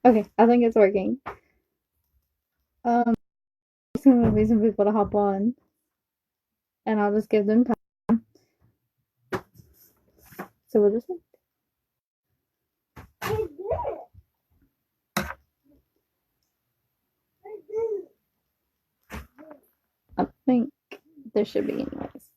Okay, I think it's working. There's gonna be some people to hop on, and I'll just give them time. So we'll just. I think there should be anyways.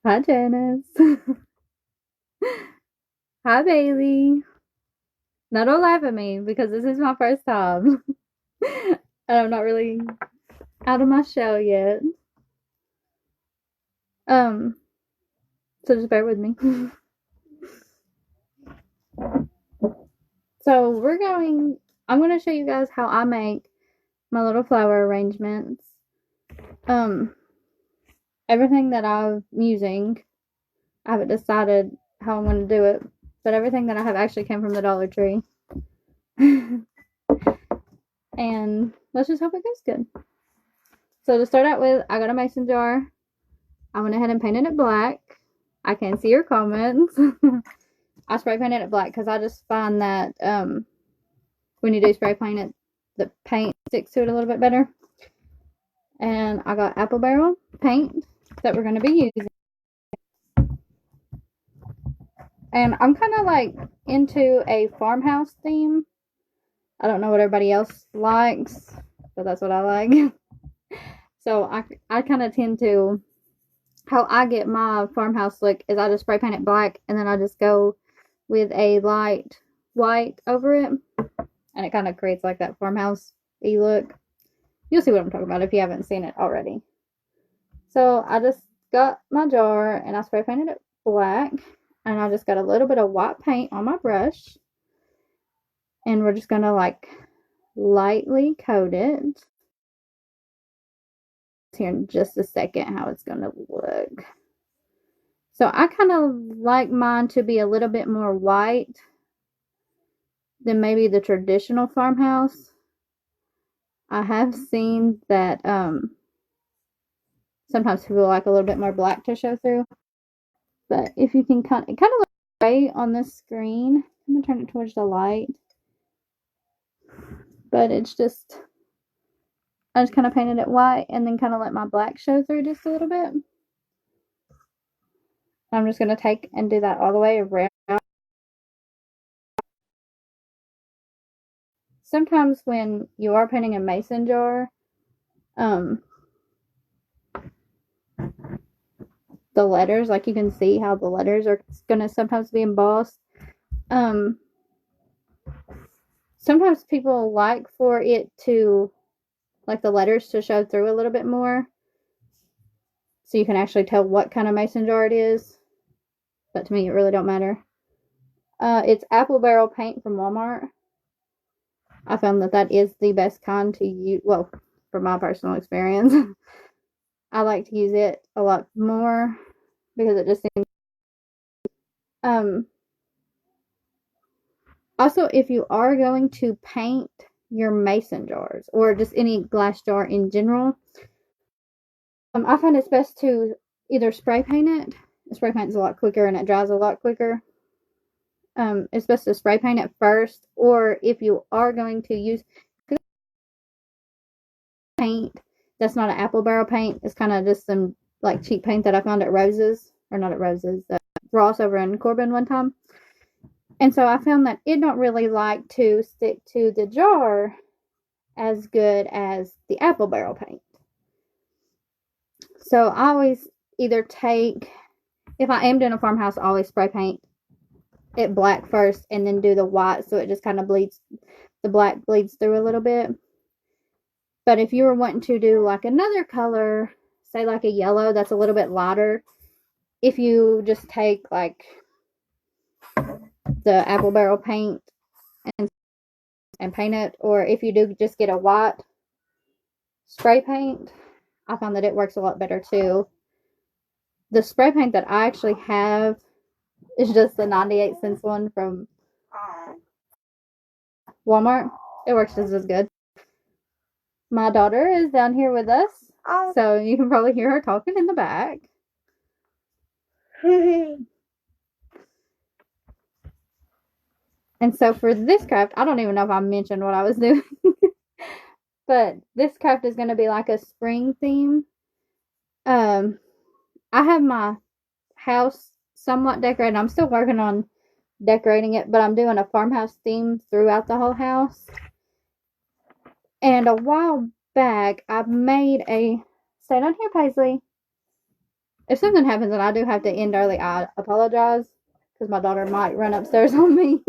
Hi, Janice. Hi, Bailey. Now don't laugh at me because this is my first time. And I'm not really out of my shell yet. Um, so just bear with me. So I'm going to show you guys how I make my little flower arrangements. Um, everything that I'm using, I haven't decided how I'm going to do it, but everything that I have actually came from the Dollar Tree. And let's just hope it goes good. So to start out with, I got a mason jar. I went ahead and painted it black. I can see your comments. I spray painted it black because I just find that when you do spray paint it, the paint sticks to it a little bit better. And I got apple barrel paint that we're going to be using. And I'm kind of like into a farmhouse theme. I don't know what everybody else likes, but that's what I like. So I kind of tend to, how I get my farmhouse look is I just spray paint it black and then I just go with a light white over it. And it kind of creates like that farmhouse-y look. You'll see what I'm talking about if you haven't seen it already. So I just got my jar and I spray painted it black. And I just got a little bit of white paint on my brush. And we're just going to like lightly coat it. Here in just a second how it's going to look. So I kind of like mine to be a little bit more white than maybe the traditional farmhouse. I have seen that sometimes people like a little bit more black to show through. But if you can it kind of looks gray on this screen. I'm going to turn it towards the light. But it's just, I just kind of painted it white and then kind of let my black show through just a little bit. I'm just going to take and do that all the way around. Sometimes when you are painting a mason jar, the letters, like you can see how the letters are going to sometimes be embossed. Sometimes people like for it to, like the letters to show through a little bit more. So you can actually tell what kind of mason jar it is. But to me, it really don't matter. It's apple barrel paint from Walmart. I found that is the best kind to use. Well, from my personal experience, I like to use it a lot more because it just seems. Also, if you are going to paint your mason jars or just any glass jar in general, I find it's best to either spray paint it. Spray paint is a lot quicker and it dries a lot quicker. It's best to spray paint it first, or if you are going to use paint that's not an apple barrel paint, it's kind of just some like cheap paint that I found at Rose's, or not at Rose's, Ross over in Corbin one time. And so I found that it don't really like to stick to the jar as good as the apple barrel paint. So I always either take, if I am doing a farmhouse, I always spray paint it black first and then do the white so it just kind of bleeds, the black bleeds through a little bit. But if you were wanting to do like another color, say like a yellow that's a little bit lighter, if you just take like the apple barrel paint and paint it, or if you do just get a white spray paint, I found that it works a lot better too. The spray paint that I actually have is just the 98 cents one from Walmart. It works just as good. My daughter is down here with us, so you can probably hear her talking in the back. And so for this craft, I don't even know if I mentioned what I was doing. But this craft is going to be like a spring theme. I have my house somewhat decorated. I'm still working on decorating it, but I'm doing a farmhouse theme throughout the whole house. And a while back, I made a... Stay down here, Paisley. If something happens and I do have to end early, I apologize. Because my daughter might run upstairs on me.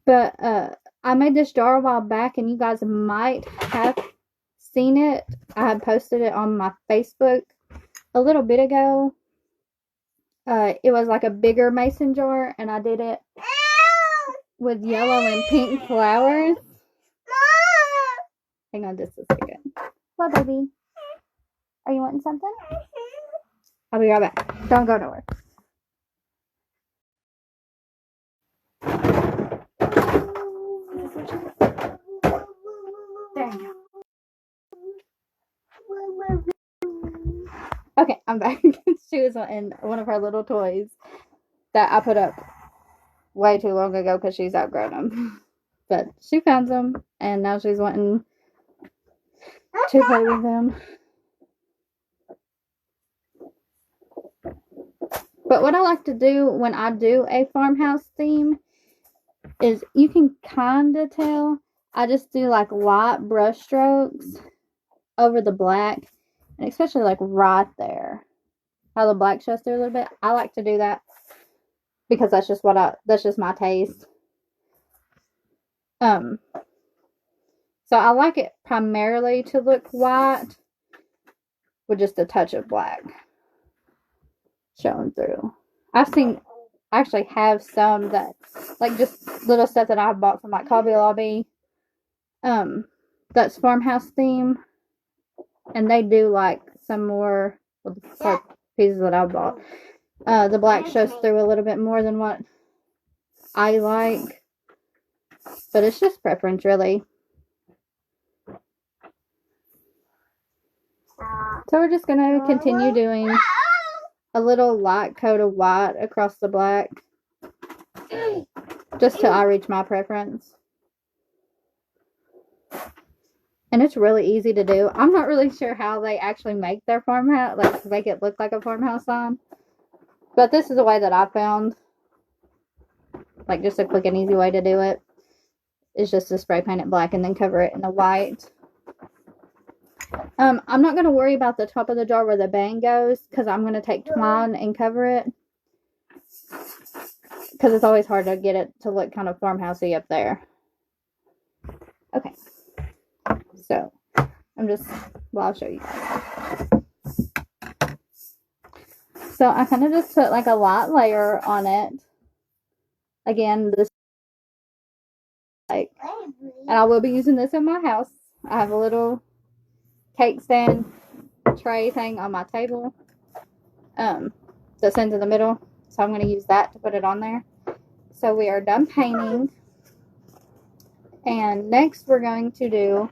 But I made this jar a while back, and you guys might have seen it. I had posted it on my Facebook a little bit ago. It was like a bigger mason jar, and I did it with yellow and pink flowers. Hang on just a second. What, baby? Are you wanting something? I'll be right back. Don't go nowhere. There you go. Okay, I'm back. She was in one of her little toys that I put up way too long ago because she's outgrown them. But she found them, and now she's wanting to play with them. But what I like to do when I do a farmhouse theme is you can kind of tell I just do like light brush strokes over the black, and especially like right there, how the black shows through a little bit. I like to do that because that's just my taste. So I like it primarily to look white with just a touch of black showing through. I actually have some that, like, just little stuff that I've bought from like Hobby Lobby. That's farmhouse theme, and they do like some more pieces that I bought. The black shows through a little bit more than what I like, but it's just preference, really. So we're just gonna continue doing a little light coat of white across the black, just till I reach my preference. And it's really easy to do. I'm not really sure how they actually make their farmhouse, like make it look like a farmhouse sign. But this is a way that I found, like just a quick and easy way to do it. It's just to spray paint it black and then cover it in the white. I'm not going to worry about the top of the jar where the bang goes, because I'm going to take twine and cover it. Because it's always hard to get it to look kind of farmhousey up there. Okay. So, I'll show you guys. So, I kind of just put like a light layer on it. Again, this, and I will be using this in my house. I have a little cake stand tray thing on my table that's into the middle, so I'm going to use that to put it on there. So we are done painting, and next we're going to do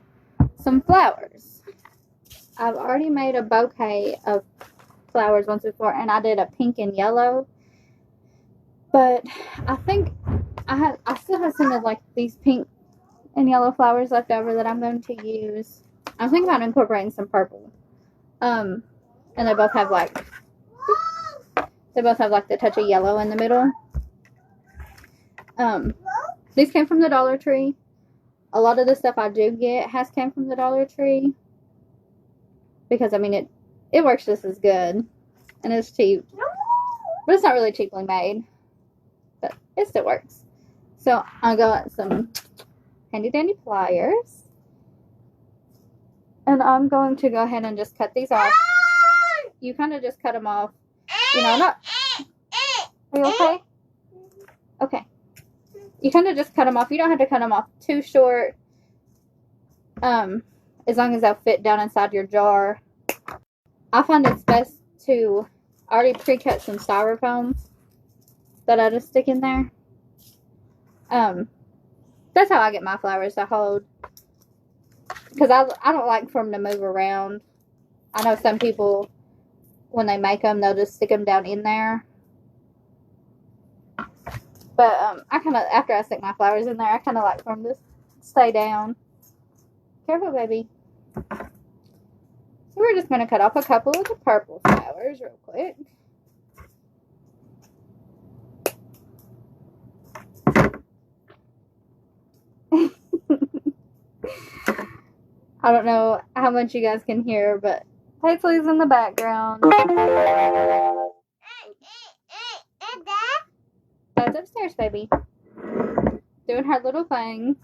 some flowers. I've already made a bouquet of flowers once before, and I did a pink and yellow, but I think I still have some of like these pink and yellow flowers left over that I'm going to use. I'm thinking about incorporating some purple. And they both have like the touch of yellow in the middle. These came from the Dollar Tree. A lot of the stuff I do get came from the Dollar Tree, because I mean it works just as good, and it's cheap, but it's not really cheaply made, but it still works. So I got some handy dandy pliers, and I'm going to go ahead and just cut these off. You kind of just cut them off, not... Are you okay? Okay. You kind of just cut them off. You don't have to cut them off too short, as long as they'll fit down inside your jar. I find it's best to already pre-cut some styrofoam that I just stick in there. That's how I get my flowers to hold. Because I don't like for them to move around. I know some people, when they make them, they'll just stick them down in there. But I kind of, after I stick my flowers in there, I kind of like for them to stay down. Careful, baby. So we're just going to cut off a couple of the purple flowers real quick. I don't know how much you guys can hear, but Paisley's in the background. That's upstairs, baby. Doing her little thing.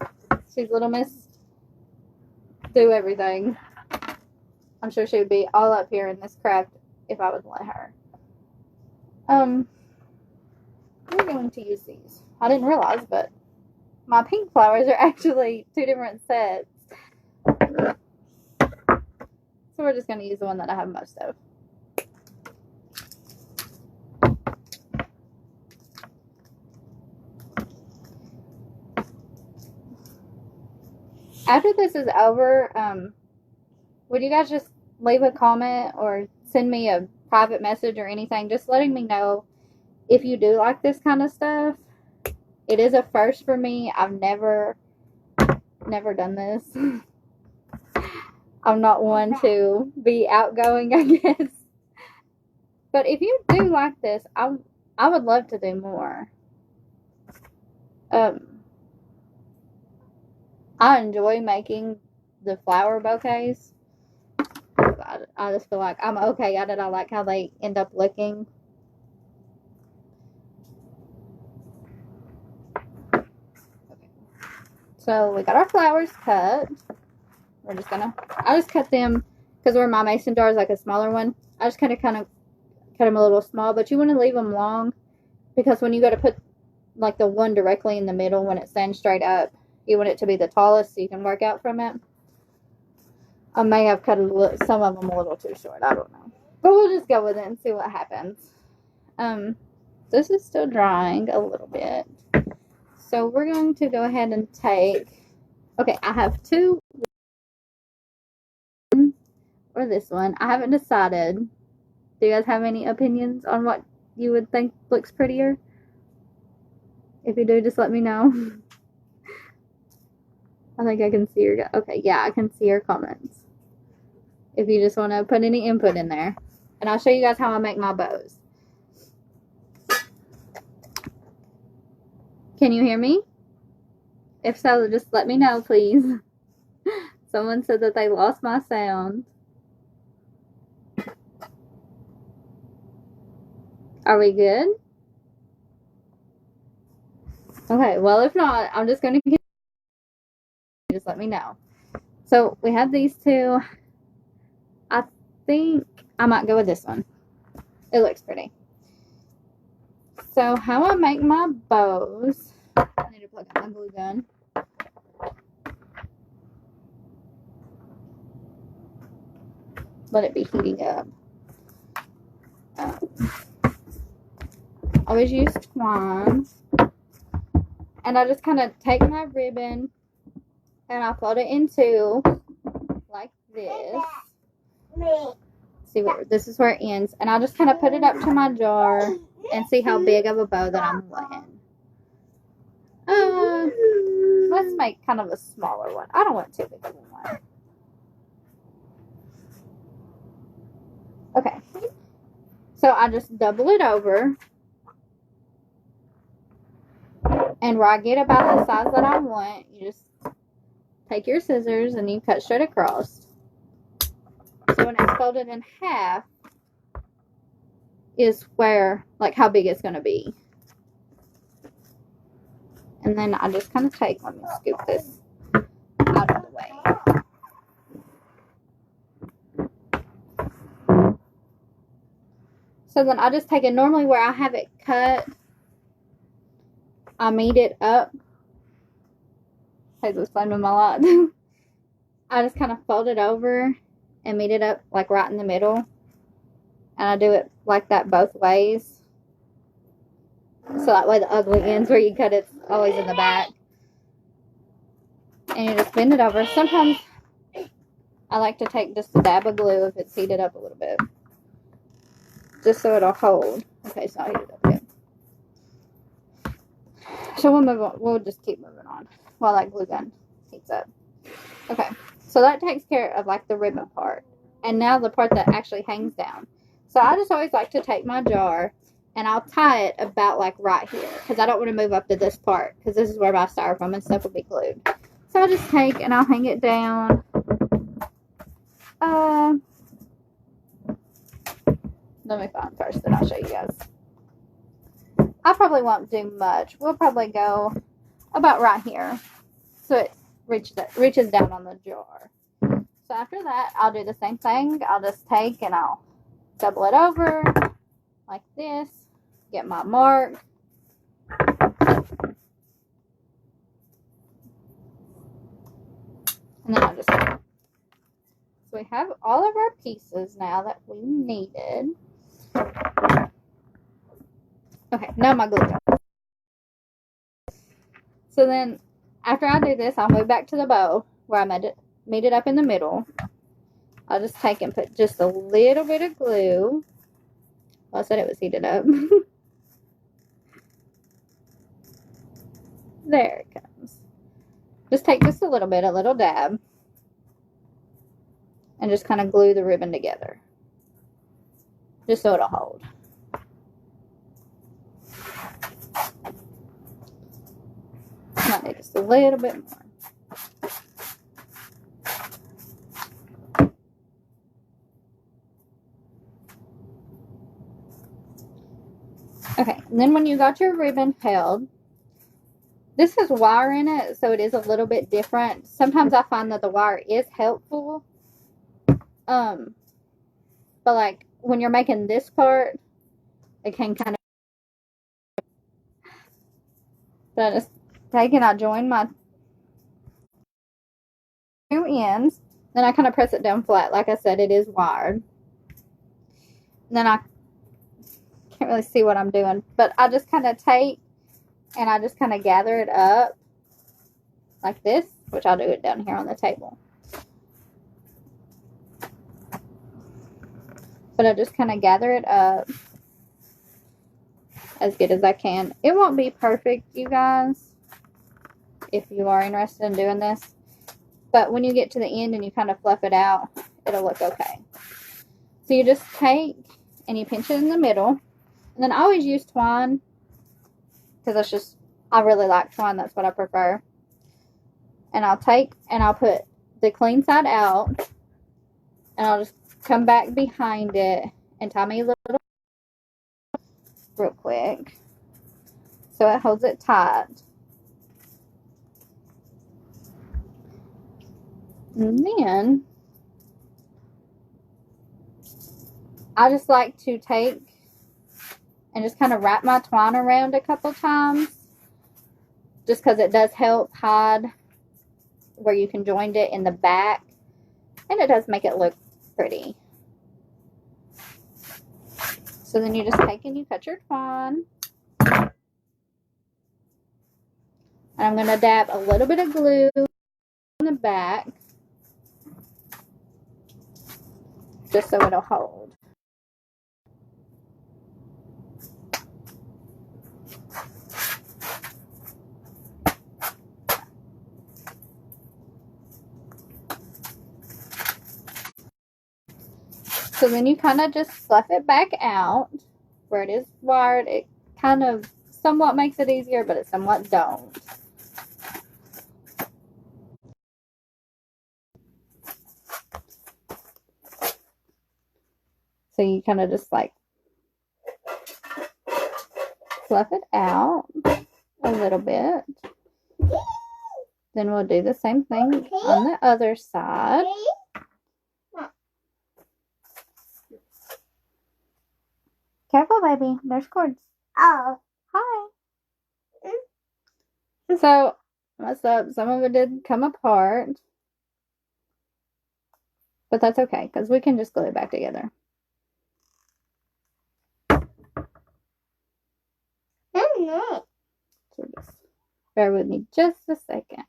She's little Miss Do Everything. I'm sure she would be all up here in this craft if I would let her. We're going to use these. I didn't realize, but my pink flowers are actually 2 different sets. So we're just going to use the one that I have most of. After this is over, would you guys just leave a comment or send me a private message or anything, just letting me know if you do like this kind of stuff. It is a first for me. I've never done this. I'm not one to be outgoing, I guess. But if you do like this, I would love to do more. I enjoy making the flower bouquets. I just feel like I'm okay at it. I like how they end up looking. Okay. So we got our flowers cut. We're just gonna, I just cut them because where my mason jar is like a smaller one. I just kind of cut them a little small, but you want to leave them long because when you go to put like the one directly in the middle when it stands straight up, you want it to be the tallest so you can work out from it. I may have cut some of them a little too short. I don't know. But we'll just go with it and see what happens. This is still drying a little bit. So we're going to go ahead and take... Okay, I have 2... or this one. I haven't decided. Do you guys have any opinions on what you would think looks prettier? If you do, just let me know. I think I can see your... Okay, yeah, I can see your comments. If you just want to put any input in there. And I'll show you guys how I make my bows. Can you hear me? If so, just let me know, please. Someone said that they lost my sound. Are we good? Okay, well, if not, I'm just going to continue. Just let me know. So, we have these 2. I think I might go with this one. It looks pretty. So, how I make my bows... I need to plug out my glue gun. Let it be heating up. Always use twine. And I just kind of take my ribbon and I fold it in 2 like this. See where this is where it ends. And I just kind of put it up to my jar and see how big of a bow that I'm wanting. Let's make kind of a smaller one. I don't want too big of a one. Okay. So I just double it over. And where I get about the size that I want, you just take your scissors and you cut straight across. So when it's folded in half is where, like, how big it's going to be. And then I just kind of take, let me scoop this out of the way. So then I just take it normally where I have it cut. I meet it up. Hazel's playing with my light. I just kind of fold it over and meet it up like right in the middle. And I do it like that both ways. So that way the ugly ends where you cut it's always in the back. And you just bend it over. Sometimes I like to take just a dab of glue if it's heated up a little bit. Just so it'll hold. Okay, it's not heated up yet. So we'll move on. We'll just keep moving on while that glue gun heats up. Okay, so that takes care of like the ribbon part. And now the part that actually hangs down. So I just always like to take my jar and I'll tie it about like right here. Because I don't want to move up to this part. Because this is where my styrofoam and stuff will be glued. So I'll just take and I'll hang it down. Let me find first, then I'll show you guys. I probably won't do much. We'll probably go about right here. So it reaches down on the jar. So after that, I'll do the same thing. I'll just take and I'll double it over like this. Get my mark. And then I'll just... So we have all of our pieces now that we needed. Okay, now my glue gun. So then, after I do this, I'll move back to the bow where I made it up in the middle. I'll just take and put just a little bit of glue. Well, I said it was heated up. There it comes. Just take just a little dab. And just kind of glue the ribbon together. Just so it'll hold. Might need just a little bit more. Okay, and then when you got your ribbon held, this has wire in it, so it is a little bit different. Sometimes I find that the wire is helpful. But like when you're making this part, it can kind of... So I just take and I join my two ends. Then I kind of press it down flat. Like I said, it is wired. And then I can't really see what I'm doing, but I just kind of take and I just kind of gather it up like this, which I'll do it down here on the table. But I just kind of gather it up as good as I can. It won't be perfect, you guys, if you are interested in doing this. But when you get to the end and you kind of fluff it out, it'll look okay. So you just take and you pinch it in the middle. And then I always use twine because that's just, I really like twine. That's what I prefer. And I'll take and I'll put the clean side out. And I'll just come back behind it and tie me a little real quick. So it holds it tight. And then I just like to take and just kind of wrap my twine around a couple times. Just because it does help hide where you can join it in the back. And it does make it look pretty. So then you just take and you cut your twine. And I'm going to dab a little bit of glue on the back. Just so it'll hold. So then you kind of just fluff it back out where it is wired. It kind of somewhat makes it easier, but it somewhat don't. So you kind of just like fluff it out a little bit. Then we'll do the same thing on the other side. Careful, baby. There's cords. Oh. Hi. So, what's up? Some of it did come apart. But that's okay, because we can just glue it back together. So just bear with me just a second.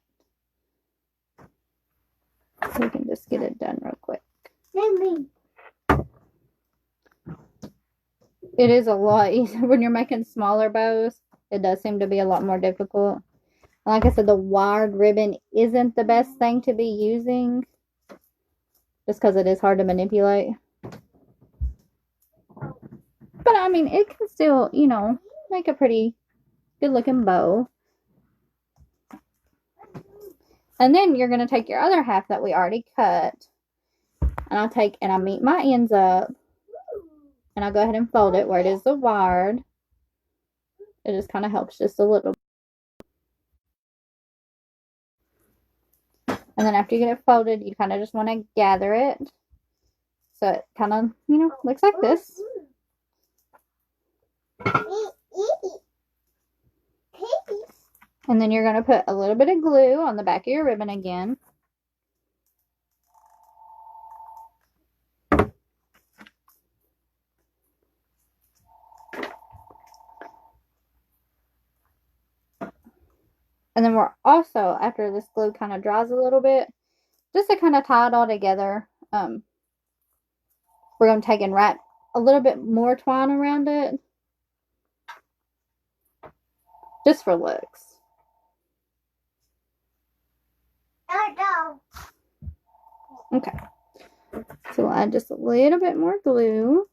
just get it done real quick. It is a lot easier when you're making smaller bows. It does seem to be a lot more difficult. Like I said, the wired ribbon isn't the best thing to be using, just because it is hard to manipulate. But I mean, it can still, you know, make a pretty good looking bow. And then you're going to take your other half that we already cut, and I'll meet my ends up, and I'll go ahead and fold it where it is the wired. It just kind of helps just a little. And then after you get it folded, you kind of just want to gather it so it kind of, you know, looks like this. And then you're going to put a little bit of glue on the back of your ribbon again. And then we're also, after this glue kind of dries a little bit, just to kind of tie it all together, we're going to take and wrap a little bit more twine around it, just for looks. Okay, so we'll add just a little bit more glue.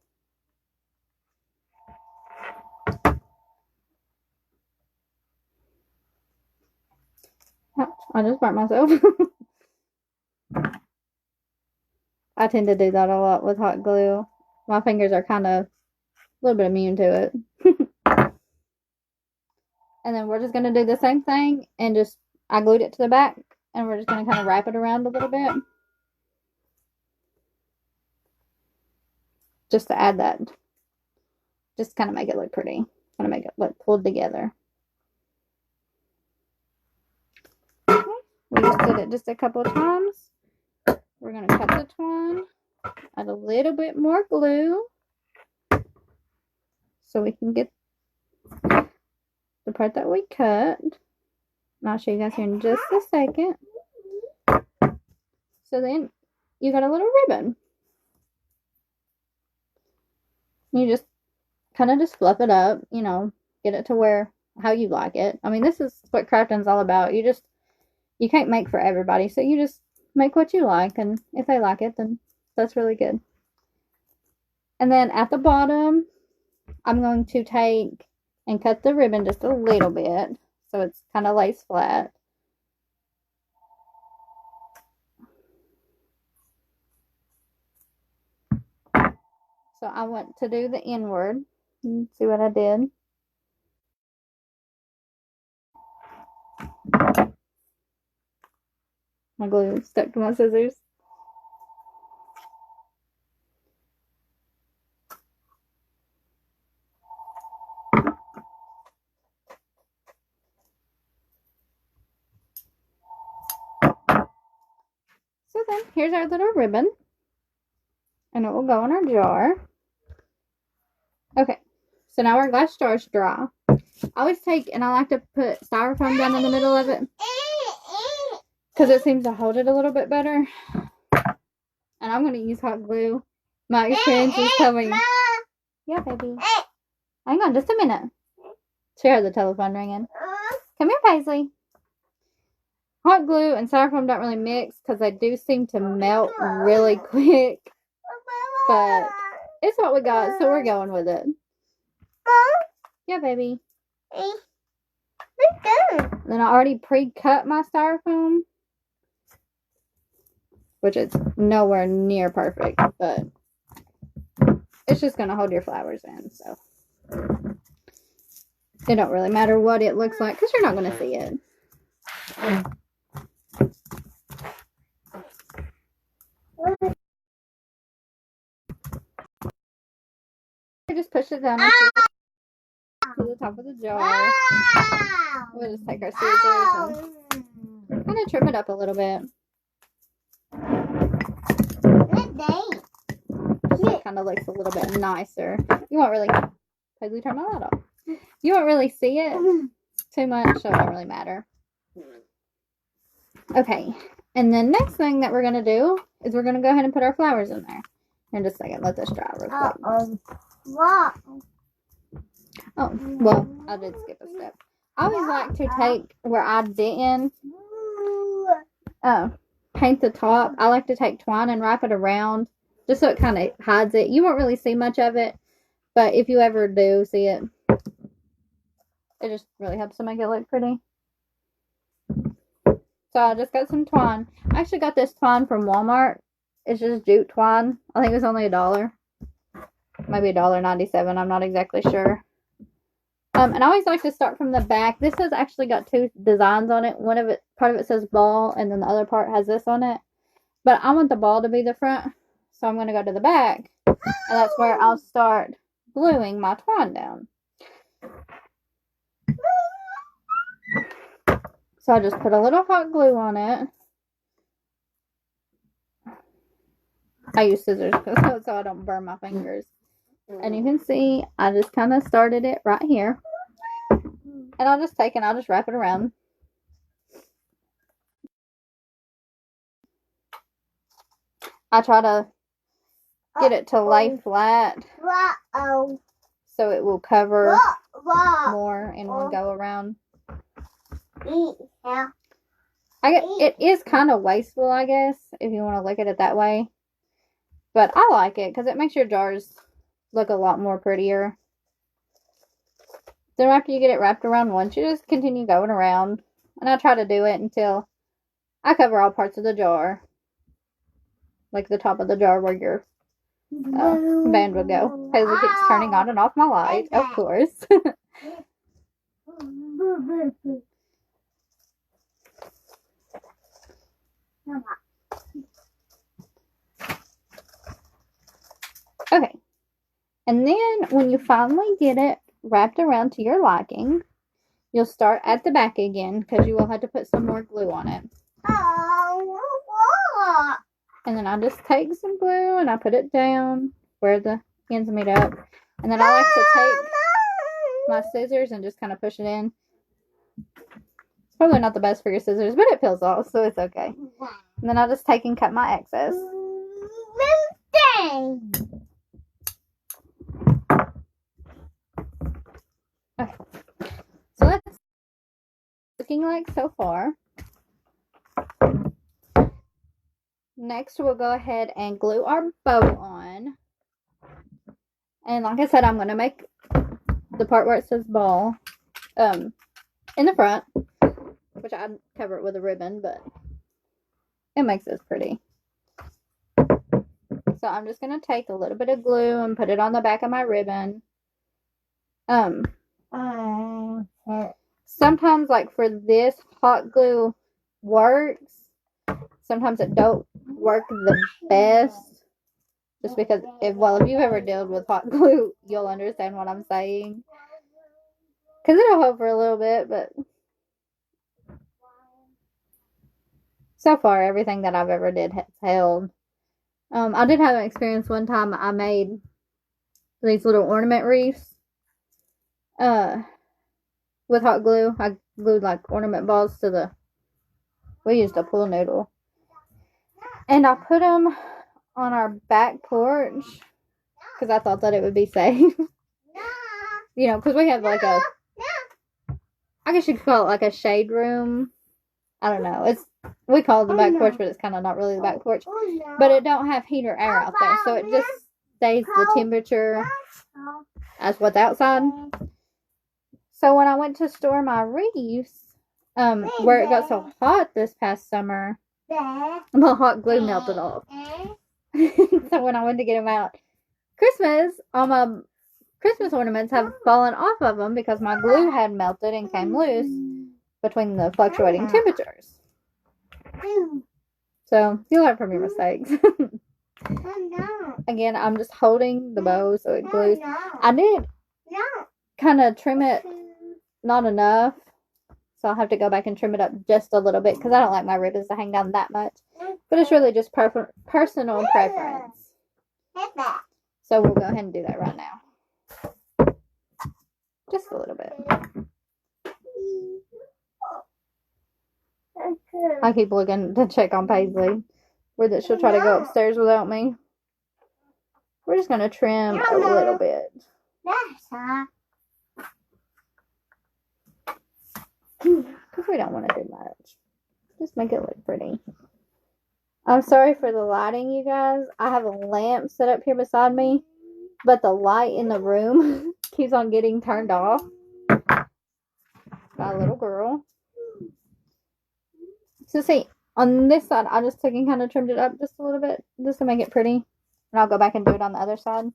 Ouch, I just burnt myself. I tend to do that a lot with hot glue. My fingers are kind of a little bit immune to it. And then we're just going to do the same thing, and just, I glued it to the back, and we're just going to kind of wrap it around a little bit. Just to add that, just kind of make it look pretty. Kind of make it look pulled together. Okay. We just did it just a couple of times. We're going to cut the twine, add a little bit more glue so we can get the part that we cut. And I'll show you guys here in just a second. So then you got a little ribbon. You just kind of just fluff it up, you know, get it to where, how you like it. I mean, this is what crafting's all about. You can't make for everybody, so you just make what you like, and if they like it, then that's really good. And then at the bottom, I'm going to take and cut the ribbon just a little bit, so it's kind of lays flat. So I went to do the inward. See what I did? My glue stuck to my scissors. So then, here's our little ribbon. And it will go in our jar. Okay, so now our glass jar is dry. I always take, and I like to put styrofoam down in the middle of it, because it seems to hold it a little bit better. And I'm going to use hot glue. My experience is telling me. Yeah, baby. Hang on just a minute. She heard the telephone ringing. Come here, Paisley. Hot glue and styrofoam don't really mix because they do seem to melt really quick. But it's what we got, so we're going with it. Yeah, baby. Then I already pre-cut my styrofoam, which is nowhere near perfect, but it's just going to hold your flowers in, so it don't really matter what it looks like because you're not going to see it. Just push it down to the top of the jar. We'll just take our scissors and kind of trim it up a little bit. So it kind of looks a little bit nicer. You won't really, Paisley, turn my light off. You won't really see it too much, so it won't really matter. Okay, and the next thing that we're going to do is we're going to go ahead and put our flowers in there. In just a second. Let this dry real quick. Oh, well, I did skip a step. I always like to take where I didn't paint the top. I like to take twine and wrap it around just so it kind of hides it. You won't really see much of it, but if you ever do see it, it just really helps to make it look pretty. So I just got some twine. I actually got this twine from Walmart. It's just jute twine. I think it was only $1. Maybe $1.97. I'm not exactly sure. And I always like to start from the back. This has actually got two designs on it. Part of it says ball, and then the other part has this on it. But I want the ball to be the front, so I'm going to go to the back, and that's where I'll start gluing my twine down. So I just put a little hot glue on it. I use scissors so I don't burn my fingers. And you can see I just kind of started it right here. And I'll just take and I'll just wrap it around. I try to get it to lay flat so it will cover more in one go around. It is kind of wasteful, I guess, if you want to look at it that way. But I like it because it makes your jars look a lot more prettier. Then after you get it wrapped around once, you just continue going around. And I try to do it until I cover all parts of the jar. Like the top of the jar where your band would go. Haley keeps turning on and off my light, of course. Okay. And then when you finally get it wrapped around to your liking, you'll start at the back again because you will have to put some more glue on it. And then I just take some glue and I put it down where the ends meet up. And then I like to take my scissors and just kind of push it in. It's probably not the best for your scissors, but it peels off, so it's okay. And then I'll just take and cut my excess. Okay. So that's looking like so far. Next, we'll go ahead and glue our bow on. And like I said, I'm going to make the part where it says ball in the front, which I'd cover it with a ribbon, but it makes this pretty. So I'm just going to take a little bit of glue and put it on the back of my ribbon. Sometimes, like for this, hot glue works. Sometimes it don't work the best. Just because, if you've ever dealt with hot glue, you'll understand what I'm saying. Because it'll hold for a little bit, but so far, everything that I've ever did has held. I did have an experience one time. I made these little ornament wreaths with hot glue. I glued like ornament balls to we used a pool noodle. And I put them on our back porch because I thought that it would be safe. You know, because we have like I guess you could call it like a shade room. I don't know. We call it the back porch, but it's kind of not really the back porch. But it don't have heat or air out there, so it just stays the temperature as what's outside. So when I went to store my wreaths, where it got so hot this past summer, my hot glue melted off. So when I went to get them out, all my Christmas ornaments have fallen off of them because my glue had melted and came loose between the fluctuating temperatures. So you learn from your mistakes. Again, I'm just holding the bow so it glues. I did kind of trim it, not enough. So I'll have to go back and trim it up just a little bit because I don't like my ribbons to hang down that much. But it's really just personal preference. So we'll go ahead and do that right now. Just a little bit. I keep looking to check on Paisley. Or that she'll try to go upstairs without me. We're just going to trim a little bit. Because we don't want to do much. Just make it look pretty. I'm sorry for the lighting, you guys. I have a lamp set up here beside me, but the light in the room keeps on getting turned off by a little girl. So see, on this side, I just took and kind of trimmed it up just a little bit, just to make it pretty. And I'll go back and do it on the other side.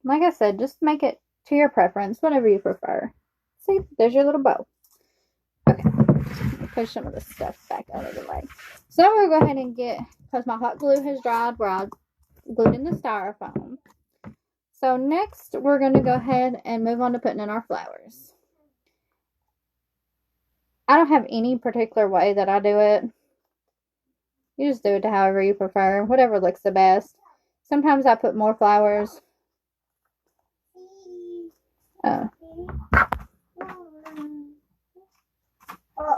Like I said, just make it to your preference, whatever you prefer. See, there's your little bow. Okay, push some of the stuff back out of the way. So now we'll go ahead and get, because my hot glue has dried where I glued in the styrofoam. So next, we're going to go ahead and move on to putting in our flowers. I don't have any particular way that I do it. You just do it to however you prefer, whatever looks the best. Sometimes I put more flowers.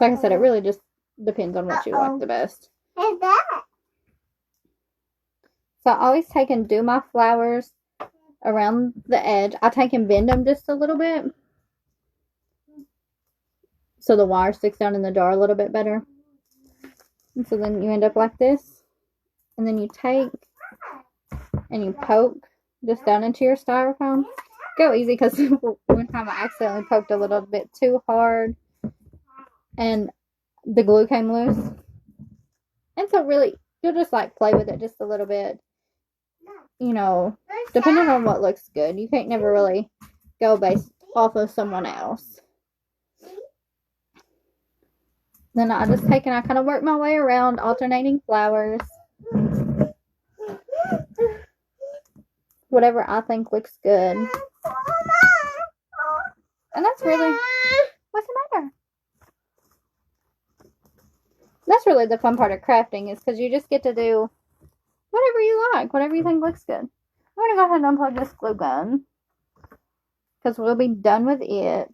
Like I said, it really just depends on what you like the best. So I always take and do my flowers around the edge. I take and bend them just a little bit, so the wire sticks down in the jar a little bit better. And so then you end up like this. And then you take and you poke just down into your styrofoam. Go easy, because one time I accidentally poked a little bit too hard and the glue came loose. And so really, you'll just like play with it just a little bit. You know, depending on what looks good. You can't never really go based off of someone else. Then I just take and I kind of work my way around, alternating flowers. Whatever I think looks good. And that's really, what's the matter? That's really the fun part of crafting, is because you just get to do whatever you like, whatever you think looks good. I'm going to go ahead and unplug this glue gun, because we'll be done with it.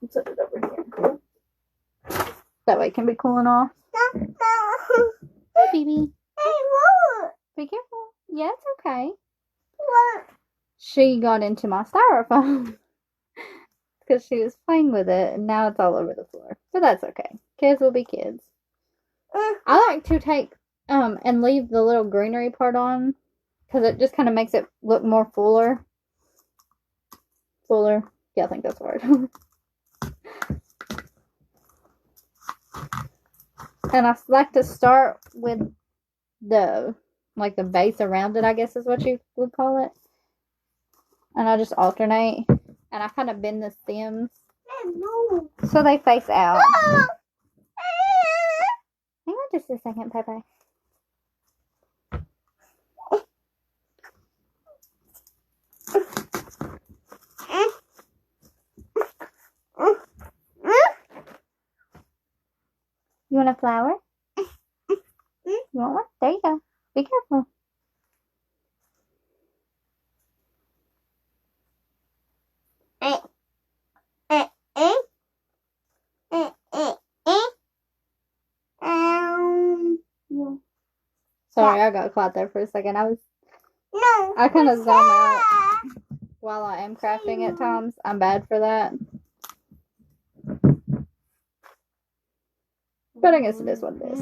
Let's set it over here. That way it can be cooling off. Hey, baby. Be careful. Yeah, it's okay. She got into my styrofoam because she was playing with it, and now it's all over the floor. But that's okay. Kids will be kids. I like to take and leave the little greenery part on, because it just kind of makes it look more fuller. Fuller. Yeah, I think that's the word. And I like to start with the base around it, I guess is what you would call it. And I just alternate. And I kind of bend the stems so they face out. Hang on just a second, Pepe. You want a flower? You want one? There you go. Be careful. Sorry, I got caught there for a second. I kind of zone out while I am crafting at times. I'm bad for that. But I guess it is what it is.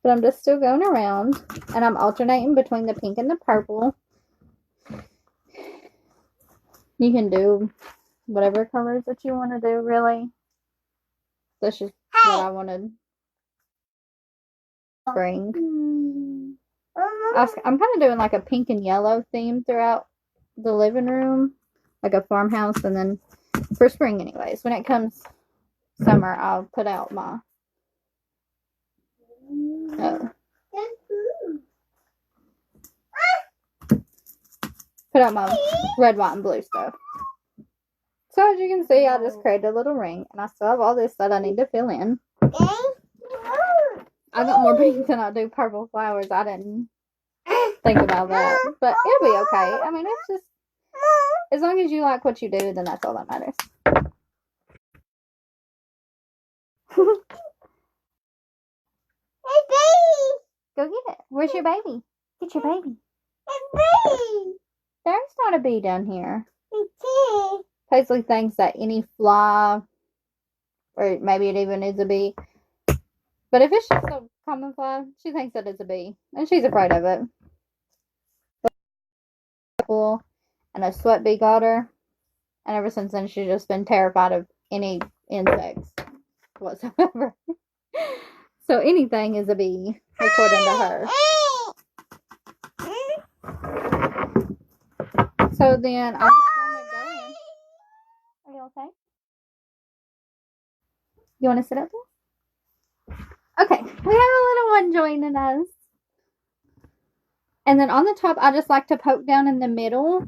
But I'm just still going around, and I'm alternating between the pink and the purple. You can do whatever colors that you want to do, really. That's just what I wanted. Spring. I'm kind of doing like a pink and yellow theme throughout the living room, like a farmhouse, and then for spring anyways. When it comes summer, I'll put out my put out my red, white, and blue stuff. So as you can see, I just created a little ring, and I still have all this that I need to fill in. I got more pink than I do purple flowers. I didn't think about that, but it'll be okay. I mean, it's just, as long as you like what you do, then that's all that matters. Go get it. Where's your baby? Get your baby. There's not a bee down here. Paisley thinks that any fly, or maybe it even is a bee, but if it's just a common fly, she thinks that it's a bee, and she's afraid of it. And a sweat bee got her, and ever since then she's just been terrified of any insects whatsoever. So anything is a bee, according to her. So then I'm just going to go in. Are you okay? You want to sit up there? Okay, we have a little one joining us. And then on the top, I just like to poke down in the middle.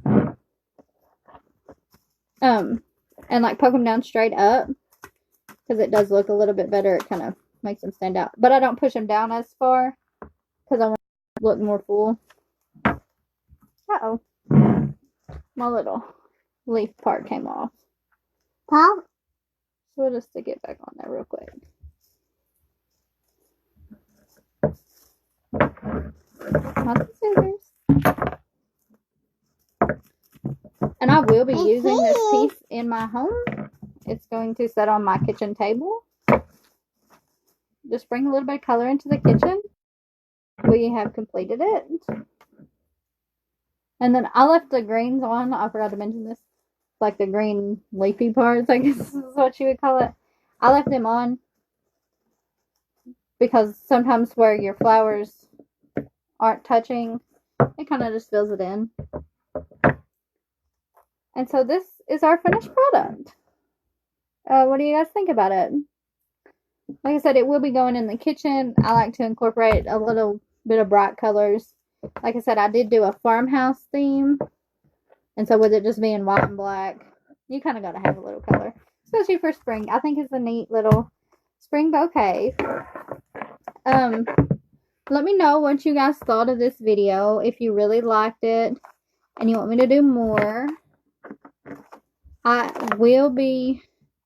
And like poke them down straight up. Because it does look a little bit better. It kind of makes them stand out. But I don't push them down as far. Because I want them to look more full. Uh-oh. My little leaf part came off. Pop. So we'll just stick it back on there real quick. Not the scissors. And I will be using this piece in my home. It's going to sit on my kitchen table. Just bring a little bit of color into the kitchen. We have completed it. And then I left the greens on. I forgot to mention this. Like the green leafy parts, I guess is what you would call it. I left them on because sometimes where your flowers aren't touching, it kind of just fills it in. And so this is our finished product. What do you guys think about it? Like I said, it will be going in the kitchen. I like to incorporate a little bit of bright colors. Like I said, I did do a farmhouse theme. And so with it just being white and black, you kind of got to have a little color. Especially for spring. I think it's a neat little spring bouquet. Let me know what you guys thought of this video. If you really liked it and you want me to do more. I will be,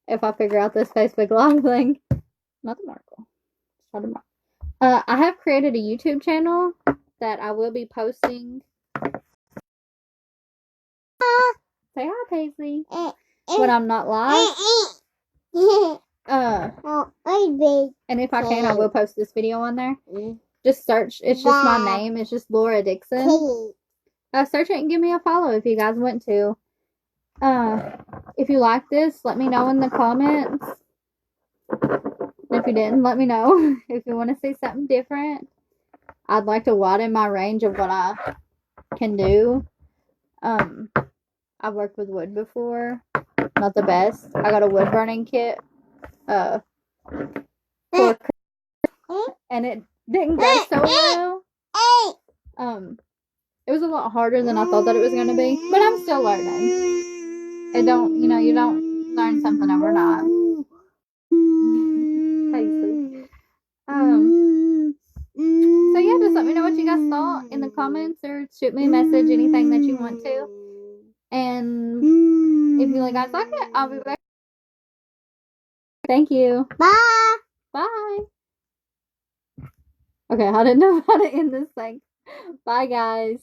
if I figure out this Facebook Live thing. Not the Markle. Not the Markle. I have created a YouTube channel that I will be posting. Say hi, Paisley. When I'm not live. And if I can, I will post this video on there. Just search. It's just my name. It's just Laura Dixon. Search it and give me a follow if you guys want to. If you like this, let me know in the comments. If you didn't, let me know. If you want to see something different, I'd like to widen my range of what I can do. I've worked with wood before. Not the best. I got a wood burning kit. And it didn't go so well. It was a lot harder than I thought that it was going to be. But I'm still learning. You don't learn something overnight. So yeah, just let me know what you guys thought in the comments or shoot me a message, anything that you want to. And if you guys like it, I'll be back. Thank you. Bye. Bye. Okay, I didn't know how to end this thing. Bye, guys.